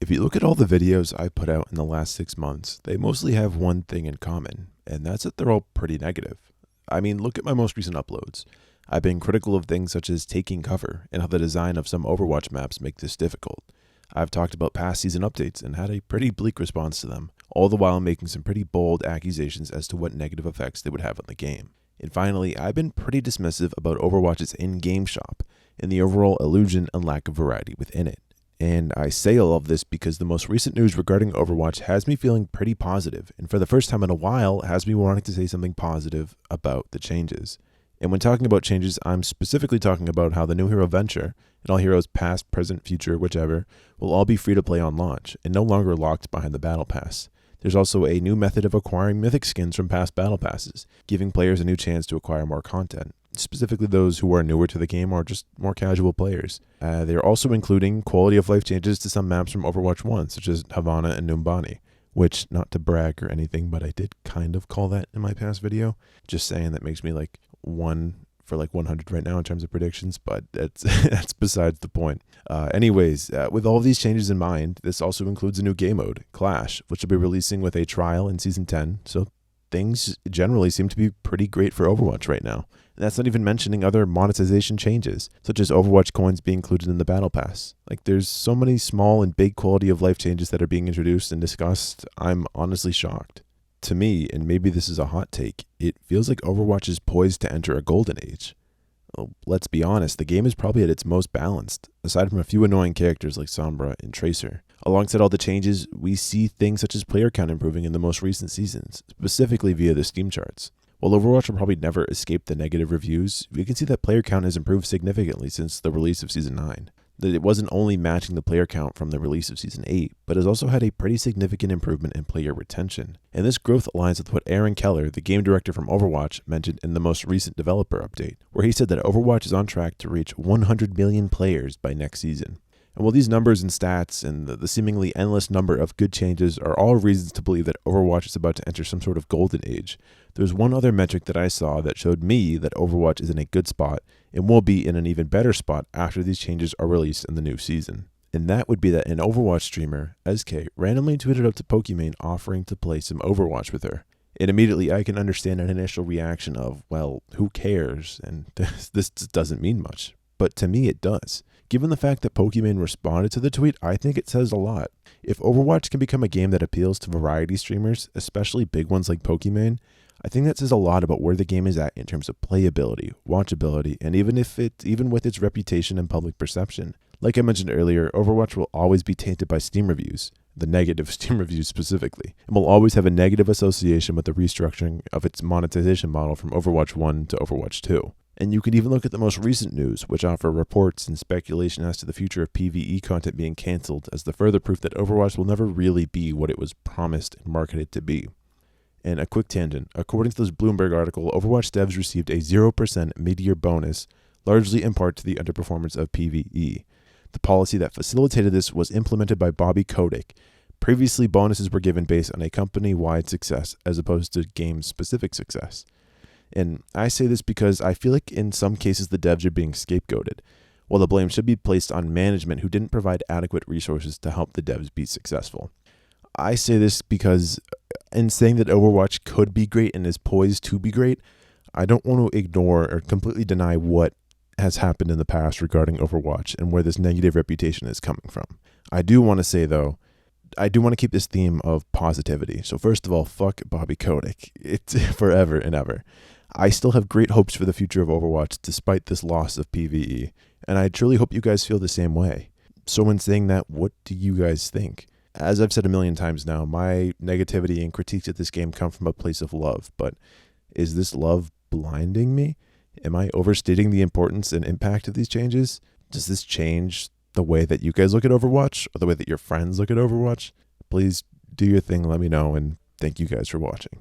If you look at all the videos I put out in the last 6 months, they mostly have one thing in common, and that's that they're all pretty negative. I mean, look at my most recent uploads. I've been critical of things such as taking cover and how the design of some Overwatch maps make this difficult. I've talked about past season updates and had a pretty bleak response to them, all the while making some pretty bold accusations as to what negative effects they would have on the game. And finally, I've been pretty dismissive about Overwatch's in-game shop and the overall illusion and lack of variety within it. And I say all of this because the most recent news regarding Overwatch has me feeling pretty positive, and for the first time in a while has me wanting to say something positive about the changes. And when talking about changes, I'm specifically talking about how the new hero Venture, and all heroes past, present, future, whichever, will all be free to play on launch, and no longer locked behind the battle pass. There's also a new method of acquiring mythic skins from past battle passes, giving players a new chance to acquire more content, specifically those who are newer to the game or just more casual players. They're also including quality of life changes to some maps from Overwatch 1, such as Havana and Numbani, which, not to brag or anything, but I did kind of call that in my past video. Just saying that makes me like 1 for like 100 right now in terms of predictions, but that's besides the point. Anyways, with all of these changes in mind, this also includes a new game mode, Clash, which will be releasing with a trial in Season 10, so things generally seem to be pretty great for Overwatch right now. And that's not even mentioning other monetization changes, such as Overwatch coins being included in the Battle Pass. Like, there's so many small and big quality of life changes that are being introduced and discussed, I'm honestly shocked. To me, and maybe this is a hot take, it feels like Overwatch is poised to enter a golden age. Well, let's be honest, the game is probably at its most balanced, aside from a few annoying characters like Sombra and Tracer. Alongside all the changes, we see things such as player count improving in the most recent seasons, specifically via the Steam charts. While Overwatch will probably never escape the negative reviews, we can see that player count has improved significantly since the release of Season 9. That it wasn't only matching the player count from the release of Season 8, but has also had a pretty significant improvement in player retention. And this growth aligns with what Aaron Keller, the game director from Overwatch, mentioned in the most recent developer update, where he said that Overwatch is on track to reach 100 million players by next season. And while these numbers and stats and the seemingly endless number of good changes are all reasons to believe that Overwatch is about to enter some sort of golden age, there's one other metric that I saw that showed me that Overwatch is in a good spot and will be in an even better spot after these changes are released in the new season. And that would be that an Overwatch streamer, SK, randomly tweeted out to Pokimane offering to play some Overwatch with her. And immediately I can understand an initial reaction of, well, who cares? And this doesn't mean much. But to me it does. Given the fact that Pokimane responded to the tweet, I think it says a lot. If Overwatch can become a game that appeals to variety streamers, especially big ones like Pokimane, I think that says a lot about where the game is at in terms of playability, watchability, and even with its reputation and public perception. Like I mentioned earlier, Overwatch will always be tainted by Steam reviews, the negative Steam reviews specifically, and will always have a negative association with the restructuring of its monetization model from Overwatch 1 to Overwatch 2. And you can even look at the most recent news, which offer reports and speculation as to the future of PvE content being cancelled as the further proof that Overwatch will never really be what it was promised and marketed to be. And a quick tangent, according to this Bloomberg article, Overwatch devs received a 0% mid-year bonus, largely in part to the underperformance of PvE. The policy that facilitated this was implemented by Bobby Kotick. Previously, bonuses were given based on a company-wide success as opposed to game-specific success. And I say this because I feel like in some cases the devs are being scapegoated, while the blame should be placed on management who didn't provide adequate resources to help the devs be successful. I say this because in saying that Overwatch could be great and is poised to be great, I don't want to ignore or completely deny what has happened in the past regarding Overwatch and where this negative reputation is coming from. I do want to say, though, I do want to keep this theme of positivity. So first of all, fuck Bobby Kotick. It's forever and ever. I still have great hopes for the future of Overwatch despite this loss of PvE, and I truly hope you guys feel the same way. So in saying that, what do you guys think? As I've said a million times now, my negativity and critiques of this game come from a place of love, but is this love blinding me? Am I overstating the importance and impact of these changes? Does this change the way that you guys look at Overwatch or the way that your friends look at Overwatch? Please do your thing, let me know, and thank you guys for watching.